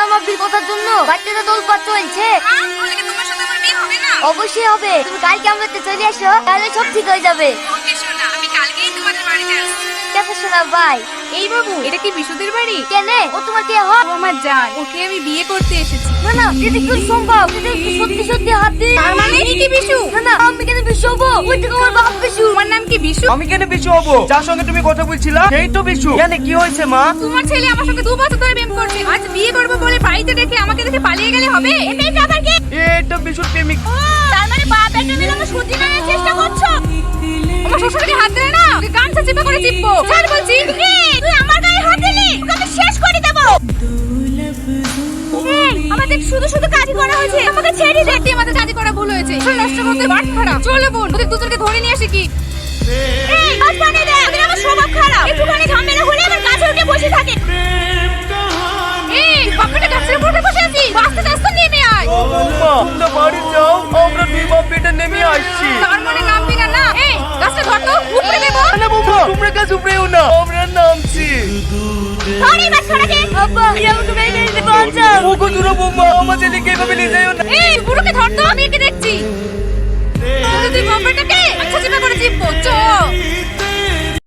তোমার মাপির কথার জন্য বাচ্চাটা তোলপাড় চলছে। তাহলে কি তোমার সাথে আমার বিয়ে হবে না? অবশ্যই হবে, তুমি কালকে আমাদের চলে আসো, তাহলে সব ঠিক হয়ে যাবে। ওকে সোনা, আমি কালকেই তোমাদের বাড়িতে আসছি। কেন শোনা ভাই? এই বাবু, এটা কি বিশুদের বাড়ি? কেন? ও তোমার কে হয়? ও আমার জান, ওকে আমি বিয়ে করতে এসেছি। না না, এটা কি সম্ভব? এটা কি সত্যি সত্যি হাত দিয়ে? তার মানে এই কি বিশু? না না, আমি কেন বিশু হবো? ওই তো আমার বাপ বিশু। তোমার নাম কি বিশু? আমি কেন বিশু হবো? যার সঙ্গে তুমি কথা বলছিলা সেই তো বিশু। জানে কি হয়েছে মা? তোমার ছেলে আমার সঙ্গে 2 বছর ধরে প্রেম করছে, আজ বিয়ে করবো বলে বাড়িতে রেখে আমাকে দেখে পালিয়ে গেলে হবে? এটাই আবার কি? এটা বিশুর প্রেমিক। তার মানে বাপ একটা মিলে আমার সত্যি নেওয়ার চেষ্টা করছো? আমার শ্বশুরকে হাত দেয় না, তুই গামছা চেপে করে চিপবো। ছাড় বলছি। তুই আমার গায়ে হাত দিলি, তোকে আমি শেষ করে দেবো। এই, আমাদের শুধু শুধু কাজই করা হয়েছে, আমাকে ছেড়ে দে। সত্যি আমাদের কাজই করা ভুল হয়েছে। চল নষ্ট করতে বাট খারাপ। চলো বোন, ওদের দুজনকে ধরে নিয়ে আসি কি? এই, কাজ বানিয়ে দে। ওদের আমার স্বভাব খারাপ। একটুখানি ঝামেলা হলে আমার কাছে উঠে বসে থাকে। এই, বাপটা গাছের উপরে বসে আছিস? আস্তে আস্তে নেমে আয়। ও বৌমা, তোমরা বাড়ি যাও, আমরা দুই বাপ বেটা নেমে আসছি। তার মানে নামবি না না? এই, গাছটা ধর তো, উপরে দেবো। না বৌমা, তোমরা কাজ উপরেও না, আমরা নামছি। ধর এই বাচ্চাটাকে। আব্বা, আমাকে মেরে দিতে বাঁচাও। ওগো দূর বৌমা, আমার ছেলেকে এভাবে নিয়ে যাও না। এই, বুড়োকে ধর তো, আমি একে দেখছি। তুই বাপটাকে আচ্ছা চেপে করে চিপবো। চ।